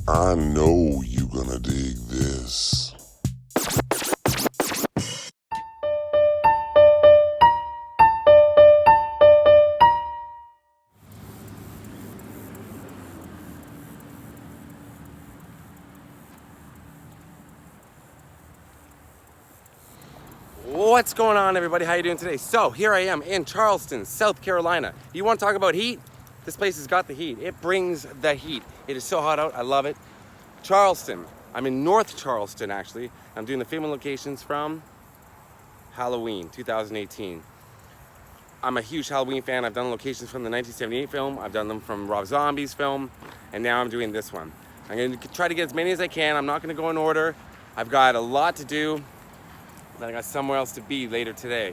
I know you gonna dig this. What's going on, everybody? How you doing today? So here I am in Charleston, South Carolina. You want to talk about heat? This place has got the heat. It brings the heat. It is so hot out. I love it. Charleston. I'm in North Charleston, actually. I'm doing the filming locations from Halloween 2018. I'm a huge Halloween fan. I've done locations from the 1978 film. I've done them from Rob Zombie's film. And now I'm doing this one. I'm going to try to get as many as I can. I'm not going to go in order. I've got a lot to do. Then I got somewhere else to be later today.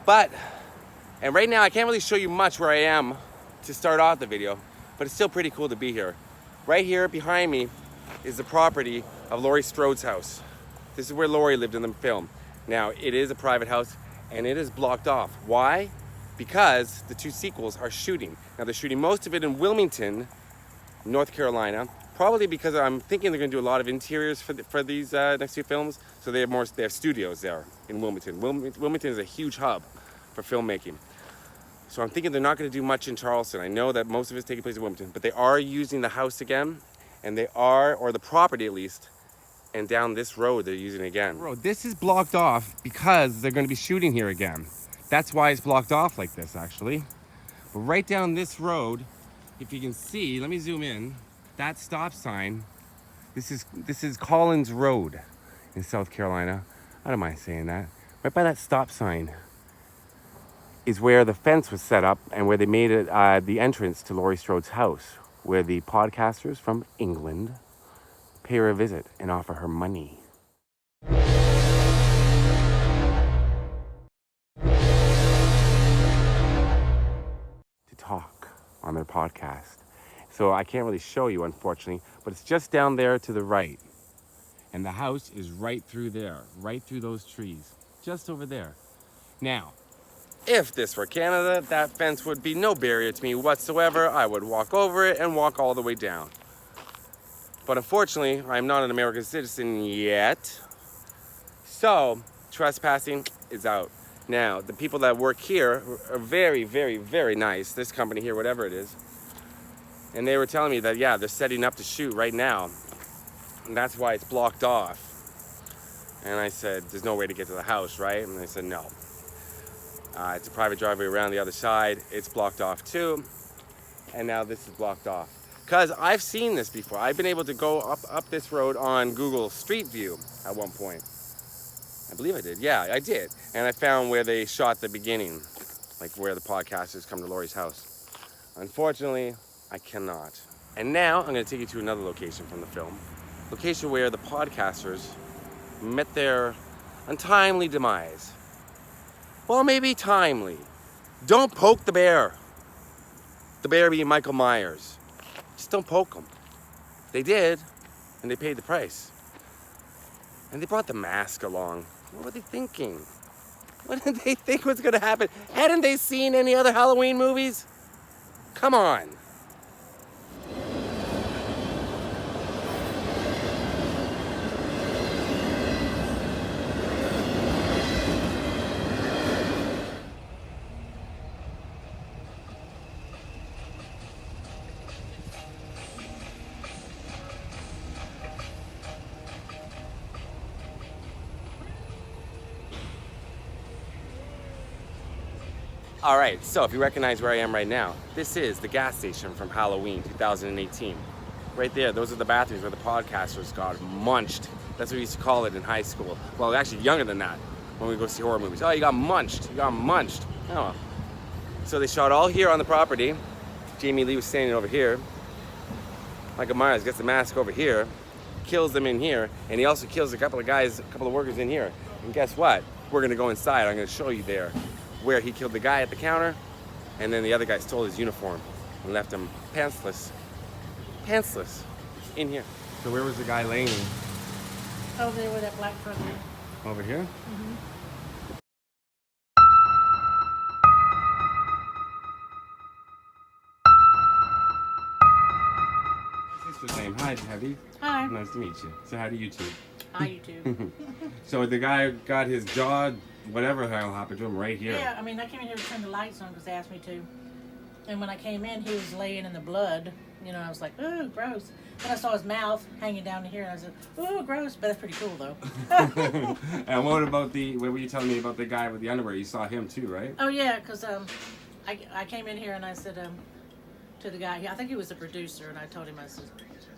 And right now I can't really show you much where I am to start off the video, but it's still pretty cool to be here. Right here behind me is the property of Laurie Strode's house. This is where Laurie lived in the film. Now, it is a private house and it is blocked off. Why? Because the two sequels are shooting. Now, they're shooting most of it in Wilmington, North Carolina, probably because I'm thinking they're going to do a lot of interiors for these next two films. So they have studios there in Wilmington. Wilmington is a huge hub for filmmaking. So I'm thinking they're not going to do much in Charleston. I know that most of it's taking place in Wilmington, but they are using the house again, and they are, or the property at least, and down this road they're using it again. This is blocked off because they're going to be shooting here again. That's why it's blocked off like this, actually. But right down this road, if you can see, let me zoom in. That stop sign, this is Collins Road in South Carolina. I don't mind saying that. Right by that stop sign is where the fence was set up and where they made it the entrance to Laurie Strode's house, where the podcasters from England pay her a visit and offer her money. To talk on their podcast. So I can't really show you, unfortunately, but it's just down there to the right. And the house is right through there, right through those trees, just over there. Now, if this were Canada, that fence would be no barrier to me whatsoever. I would walk over it and walk all the way down. But unfortunately, I'm not an American citizen yet. So, trespassing is out. Now, the people that work here are very, very, very nice. This company here, whatever it is. And they were telling me that, yeah, they're setting up to shoot right now. And that's why it's blocked off. And I said, there's no way to get to the house, right? And they said, no. It's a private driveway around the other side. It's blocked off too. And now this is blocked off. Because I've seen this before. I've been able to go up this road on Google Street View at one point. I believe I did. Yeah, I did. And I found where they shot the beginning. Like where the podcasters come to Laurie's house. Unfortunately, I cannot. And now I'm going to take you to another location from the film. Location where the podcasters met their untimely demise. Well, maybe timely. Don't poke the bear. The bear being Michael Myers. Just don't poke him. They did, and they paid the price. And they brought the mask along. What were they thinking? What did they think was going to happen? Hadn't they seen any other Halloween movies? Come on. All right, so if you recognize where I am right now, this is the gas station from Halloween 2018. Right there, those are the bathrooms where the podcasters got munched. That's what we used to call it in high school. Well, actually younger than that, when we go see horror movies. Oh, you got munched, you got munched. Oh. So they shot all here on the property. Jamie Lee was standing over here. Michael Myers gets the mask over here, kills them in here, and he also kills a couple of workers in here. And guess what? We're gonna go inside. I'm gonna show you there where he killed the guy at the counter, and then the other guy stole his uniform and left him pantsless in here. So where was the guy laying? Over there with that black truck. Over here? Mm-hmm. Thanks for saying hi, Debbie. Hi. Nice to meet you. So how do you two? Hi, you too. So the guy got his jaw, whatever the hell happened to him, right here. Yeah, I mean, I came in here to turn the lights on because they asked me to. And when I came in, he was laying in the blood. You know, I was like, ooh, gross. Then I saw his mouth hanging down to here, and I said, ooh, gross. But that's pretty cool, though. And what were you telling me about the guy with the underwear? You saw him too, right? Oh, yeah, because I came in here and I said to the guy, I think he was the producer, and I told him, I said,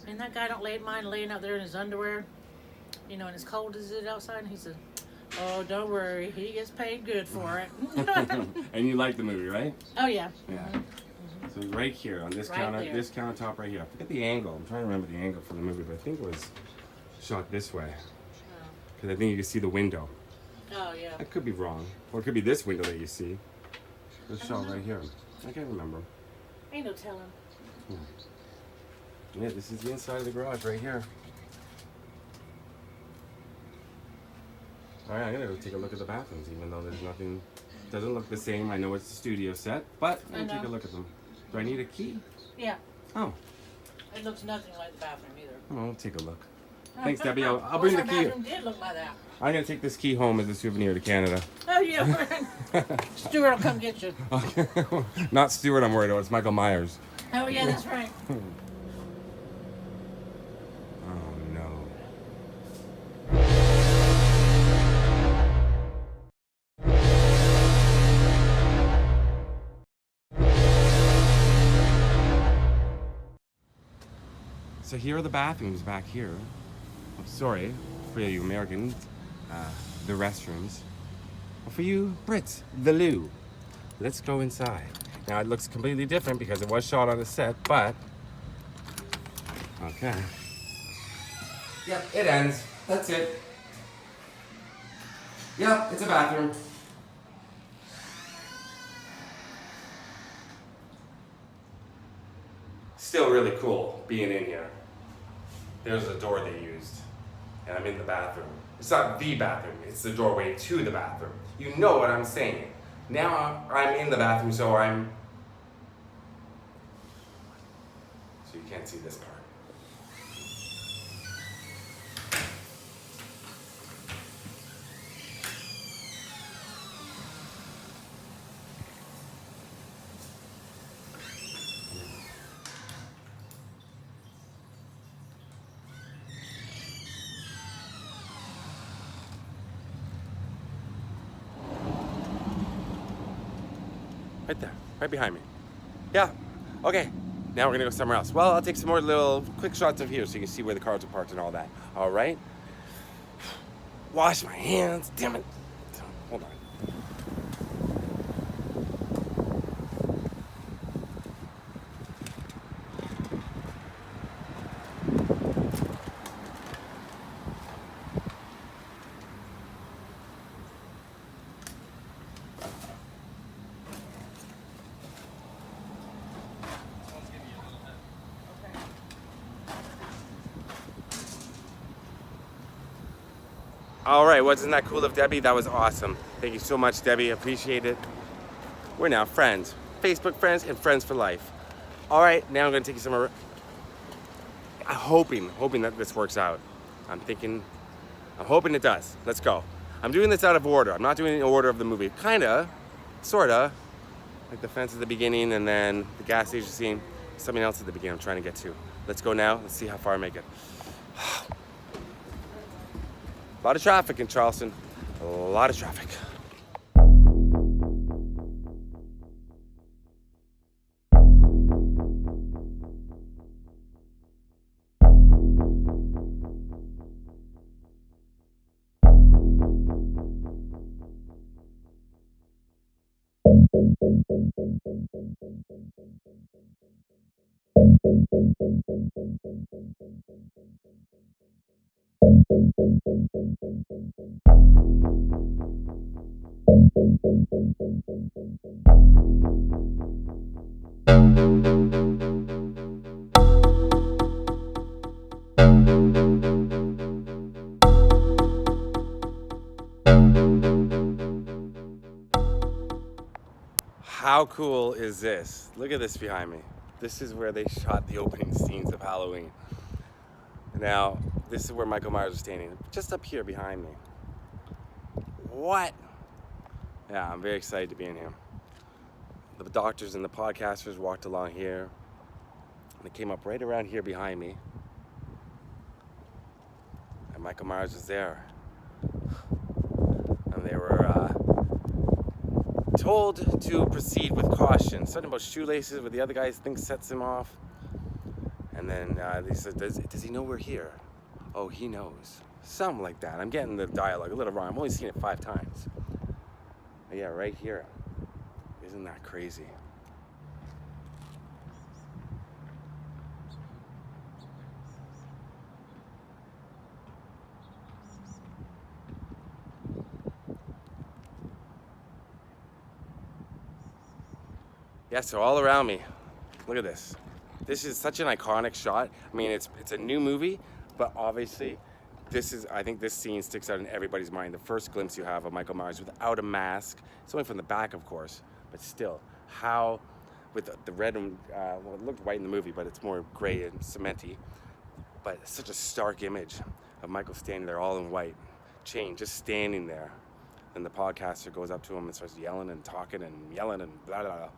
man, that guy don't mind laying out there in his underwear, you know, and as cold as it is outside. And he said, oh, don't worry, he gets paid good for it. And you like the movie, right? Oh, yeah. Yeah. Mm-hmm. So right here on this Right there. this countertop right here. I forget the angle. I'm trying to remember the angle for the movie, but I think it was shot this way. Because I think you can see the window. Oh, yeah. I could be wrong. Or it could be this window that you see. It's shot right here. I can't remember. Ain't no telling. Yeah, this is the inside of the garage right here. All right, I'm gonna go take a look at the bathrooms, even though there's nothing, doesn't look the same. I know it's a studio set, but I'm gonna take a look at them. Do I need a key? Yeah. Oh, It looks nothing like the bathroom either. well, I'll take a look. Thanks, Debbie. I'll bring the key. The bathroom did look like that. I'm gonna take this key home as a souvenir to Canada. Oh, yeah. Stuart will come get you. Not Stuart, I'm worried about. It's Michael Myers. Oh, yeah, that's right. Oh no. So here are the bathrooms back here. I'm sorry for you Americans, the restrooms. Well, for you Brits, the loo. Let's go inside. Now it looks completely different because it was shot on a set, but okay. Yep, it ends. That's it. Yep, it's a bathroom. Still really cool being in here. There's a door they used, and I'm in the bathroom. It's not the bathroom, it's the doorway to the bathroom. You know what I'm saying. Now I'm in the bathroom, so you can't see this part. Right there, right behind me. Yeah, okay. Now we're gonna go somewhere else. Well, I'll take some more little quick shots of here so you can see where the cars are parked and all that. All right? Wash my hands, damn it. Hold on. All right, wasn't that cool of Debbie? That was awesome. Thank you so much, Debbie. Appreciate it. We're now friends. Facebook friends and friends for life. All right, now I'm gonna take you somewhere. I'm hoping that this works out. I'm hoping it does. Let's go. I'm doing this out of order. I'm not doing it in order of the movie. Kinda, sorta. Like the fence at the beginning and then the gas station scene. Something else at the beginning I'm trying to get to. Let's go now. Let's see how far I make it. A lot of traffic in Charleston. A lot of traffic. How cool is this? Look at this behind me. This is where they shot the opening scenes of Halloween. Now, this is where Michael Myers is standing, just up here behind me. What? Yeah, I'm very excited to be in here. The doctors and the podcasters walked along here. And they came up right around here behind me. And Michael Myers was there. And they were told to proceed with caution. Something about shoelaces, where the other guy thinks sets him off. And then they said, does he know we're here? Oh, he knows. Something like that. I'm getting the dialogue a little wrong. I've only seen it 5 times. But yeah, right here. Isn't that crazy? Yeah, so all around me, look at this. This is such an iconic shot. I mean, it's a new movie, but obviously, I think this scene sticks out in everybody's mind. The first glimpse you have of Michael Myers without a mask. It's only from the back, of course, but still, how, with the red and, well, it looked white in the movie, but it's more gray and cementy. But it's such a stark image of Michael standing there all in white, chained, just standing there. And the podcaster goes up to him and starts yelling and talking and yelling and blah, blah, blah.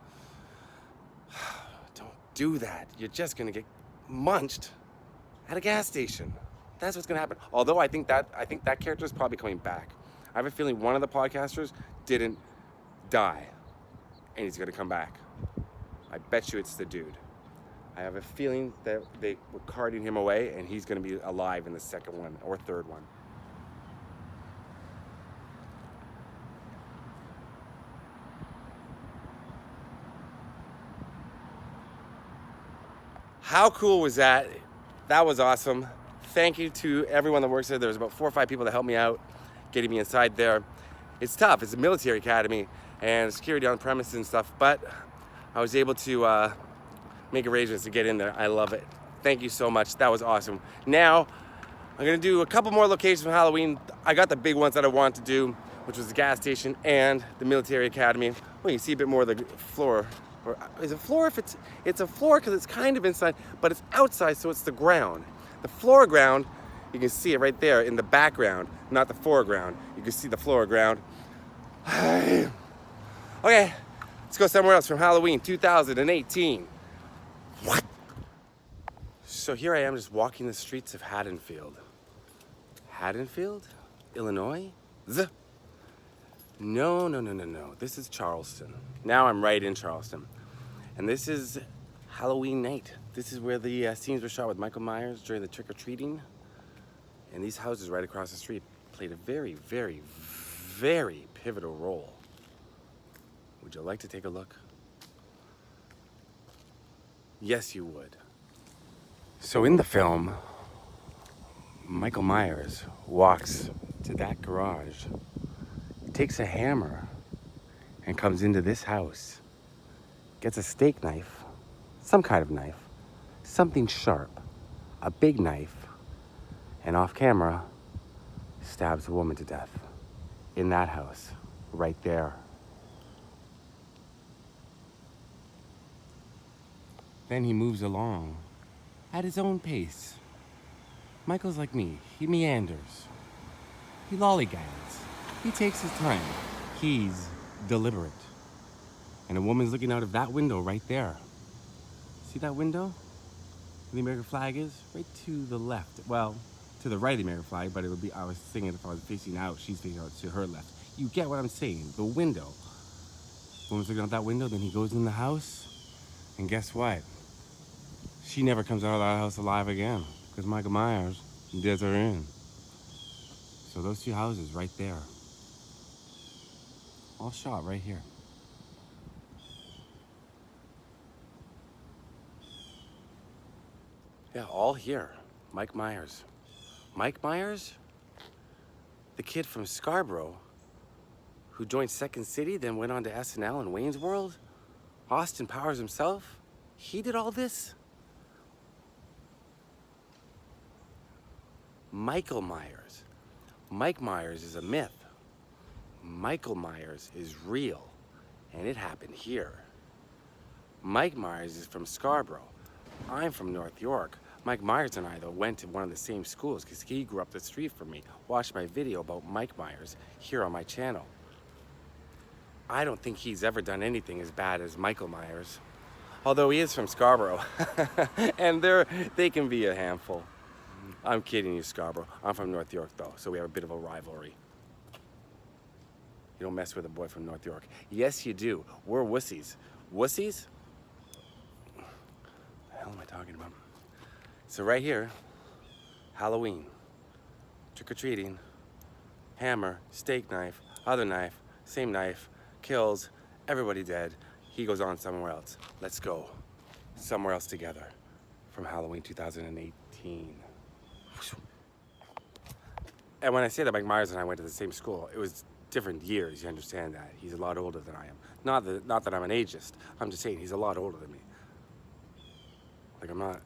Don't do that. You're just gonna get munched at a gas station. That's what's gonna happen. Although I think that character is probably coming back. I have a feeling one of the podcasters didn't die, and he's gonna come back. I bet you it's the dude. I have a feeling that they were carting him away, and he's gonna be alive in the second one or third one. How cool was that? That was awesome. Thank you to everyone that works there. There was about 4 or 5 people that helped me out, getting me inside there. It's tough. It's a military academy and security on premises and stuff, but I was able to make arrangements to get in there. I love it. Thank you so much. That was awesome. Now, I'm gonna do a couple more locations for Halloween. I got the big ones that I wanted to do, which was the gas station and the military academy. Well, you see a bit more of the floor. Or is it floor? If it's a floor because it's kind of inside, but it's outside, so it's the ground. The floor ground, you can see it right there in the background, not the foreground. You can see the floor ground. Okay, let's go somewhere else from Halloween 2018. What? So here I am just walking the streets of Haddonfield. Haddonfield? Illinois? No. This is Charleston. Now I'm right in Charleston. And this is Halloween night. This is where the scenes were shot with Michael Myers during the trick-or-treating. And these houses right across the street played a very, very, very pivotal role. Would you like to take a look? Yes, you would. So in the film, Michael Myers walks to that garage, takes a hammer, and comes into this house, gets a steak knife, some kind of knife, something sharp, a big knife, and off camera, stabs a woman to death in that house, right there. Then he moves along at his own pace. Michael's like me. He meanders. He lollygags. He takes his time. He's deliberate. And a woman's looking out of that window right there. See that window? Where the American flag is? Right to the left. Well, to the right of the American flag, but it would be, I was thinking if I was facing out, she's facing out to her left. You get what I'm saying. The window. Woman's looking out that window, then he goes in the house, and guess what? She never comes out of that house alive again, because Michael Myers does her in. So those 2 houses right there, all shot right here. Yeah, all here. Mike Myers. Mike Myers? The kid from Scarborough who joined Second City, then went on to SNL and Wayne's World? Austin Powers himself? He did all this? Michael Myers. Mike Myers is a myth. Michael Myers is real, and it happened here. Mike Myers is from Scarborough. I'm from North York. Mike Myers and I, though, went to one of the same schools because he grew up the street from me. Watch my video about Mike Myers here on my channel. I don't think he's ever done anything as bad as Michael Myers. Although he is from Scarborough. And they can be a handful. I'm kidding you, Scarborough. I'm from North York, though, so we have a bit of a rivalry. You don't mess with a boy from North York. Yes, you do. We're wussies. Wussies? What the hell am I talking about? So right here, Halloween, trick-or-treating, hammer, steak knife, other knife, same knife, kills, everybody dead. He goes on somewhere else. Let's go somewhere else together from Halloween 2018. And when I say that Mike Myers and I went to the same school, it was different years, you understand that. He's a lot older than I am. Not that I'm an ageist. I'm just saying he's a lot older than me. Like I'm not,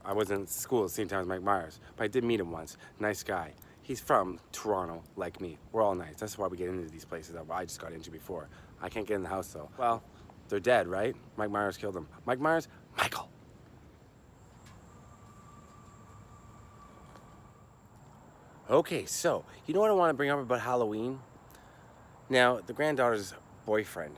I wasn't in school at the same time as Mike Myers, but I did meet him once. Nice guy. He's from Toronto, like me. We're all nice. That's why we get into these places that I just got into before. I can't get in the house though. Well, they're dead, right? Mike Myers killed them. Mike Myers, Michael. Okay, so, you know what I want to bring up about Halloween? Now, the granddaughter's boyfriend,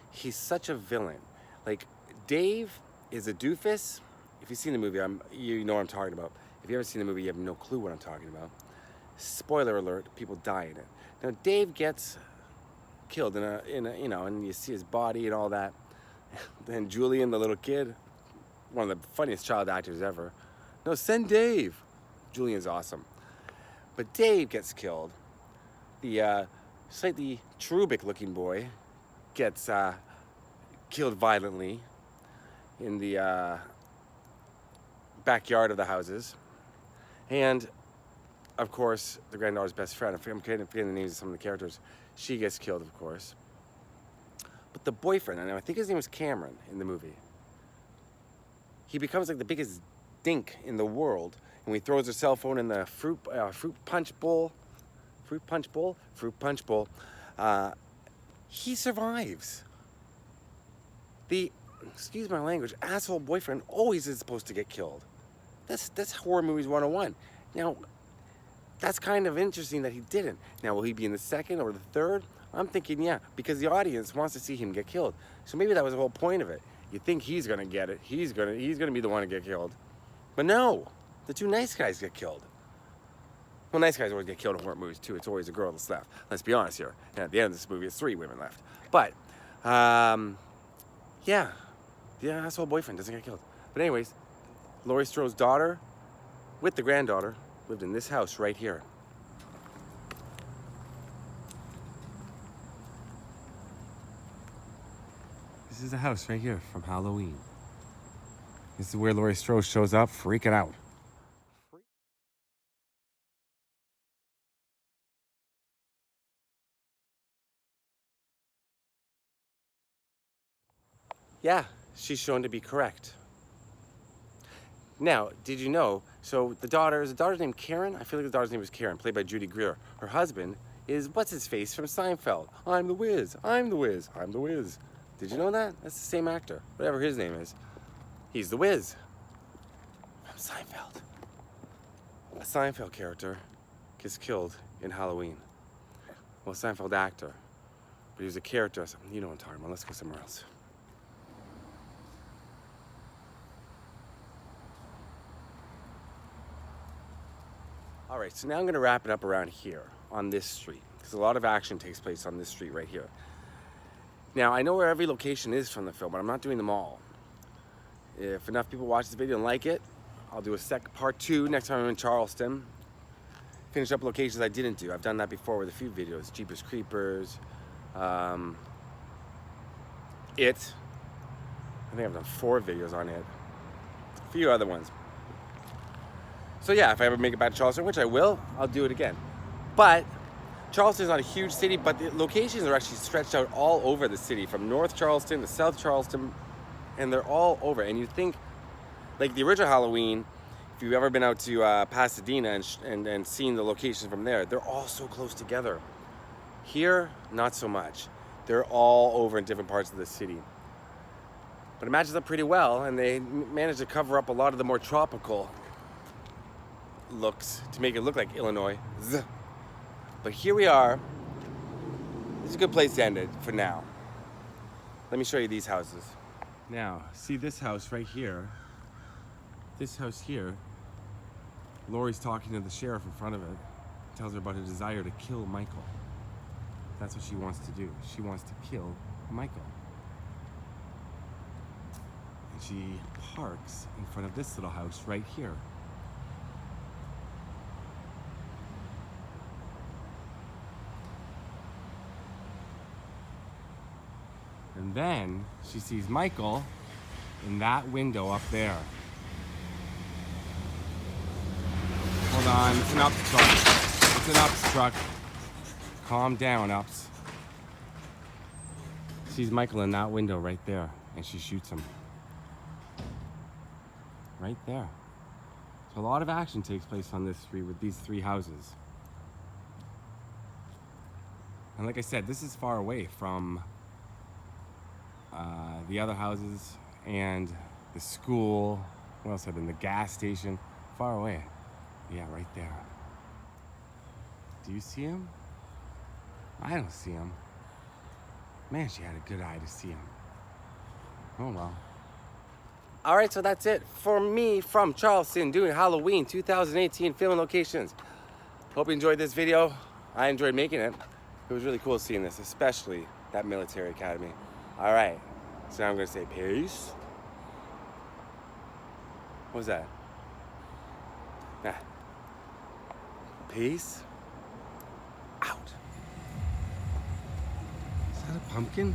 he's such a villain. Like, Dave is a doofus. If you've seen the movie, you know what I'm talking about. If you haven't seen the movie, you have no clue what I'm talking about. Spoiler alert, people die in it. Now, Dave gets killed and you see his body and all that. Then Julian, the little kid, one of the funniest child actors ever. No, send Dave. Julian's awesome. But Dave gets killed. The slightly cherubic-looking boy gets killed violently in the backyard of the houses. And, of course, the granddaughter's best friend, I'm forgetting the names of some of the characters, she gets killed, of course. But the boyfriend, and I think his name was Cameron in the movie, he becomes like the biggest dink in the world. And he throws her cell phone in the fruit punch bowl. He survives. The, excuse my language, asshole boyfriend always is supposed to get killed. That's horror movies 101. Now, that's kind of interesting that he didn't. Now, will he be in the second or the third? I'm thinking, yeah, because the audience wants to see him get killed. So maybe that was the whole point of it. You think he's gonna get it. He's gonna be the one to get killed. But no. The two nice guys get killed. Well, nice guys always get killed in horror movies too. It's always a girl that's left. Let's be honest here. And at the end of this movie, it's 3 women left. But, yeah, the asshole boyfriend doesn't get killed. But anyways, Laurie Strode's daughter, with the granddaughter, lived in this house right here. This is the house right here from Halloween. This is where Laurie Strode shows up, freaking out. Yeah, she's shown to be correct. Now, did you know, so the daughter's named Karen? I feel like the daughter's name was Karen, played by Judy Greer. Her husband is, what's his face, from Seinfeld. I'm the Wiz, I'm the Wiz, I'm the Wiz. Did you know that? That's the same actor, whatever his name is. He's the Wiz from Seinfeld. A Seinfeld character gets killed in Halloween. Well, a Seinfeld actor, but he was a character. You know what I'm talking about. Let's go somewhere else. All right, so now I'm gonna wrap it up around here on this street because a lot of action takes place on this street right here. Now, I know where every location is from the film, but I'm not doing them all. If enough people watch this video and like it, I'll do a part 2 next time I'm in Charleston. Finish up locations I didn't do. I've done that before with a few videos. Jeepers Creepers, It. I think I've done 4 videos on it. A few other ones. So yeah, if I ever make it back to Charleston, which I will, I'll do it again. But Charleston's not a huge city, but the locations are actually stretched out all over the city, from North Charleston to South Charleston, and they're all over. And you think, like the original Halloween, if you've ever been out to Pasadena and seen the locations from there, they're all so close together. Here, not so much. They're all over in different parts of the city. But it matches up pretty well, and they managed to cover up a lot of the more tropical looks to make it look like Illinois. But here we are. It's a good place to end it for now. Let me show you these houses. Now, see this house right here. This house here, Laurie's talking to the sheriff in front of it. Tells her about a desire to kill Michael. That's what she wants to do. She wants to kill Michael. And she parks in front of this little house right here. And then she sees Michael in that window up there. Hold on, it's an Ups truck. It's an Ups truck. Calm down, Ups. Sees Michael in that window right there, and she shoots him. Right there. So a lot of action takes place on this street with these three houses. And like I said, this is far away from the other houses and the school. What else have been? The gas station. Far away. Yeah, right there. Do you see him? I don't see him. Man, she had a good eye to see him. Oh well. All right, so that's it for me from Charleston doing Halloween 2018 filming locations. Hope you enjoyed this video. I enjoyed making it. It was really cool seeing this, especially that military academy. All right, so now I'm gonna say peace. What was that? Peace out. Is that a pumpkin?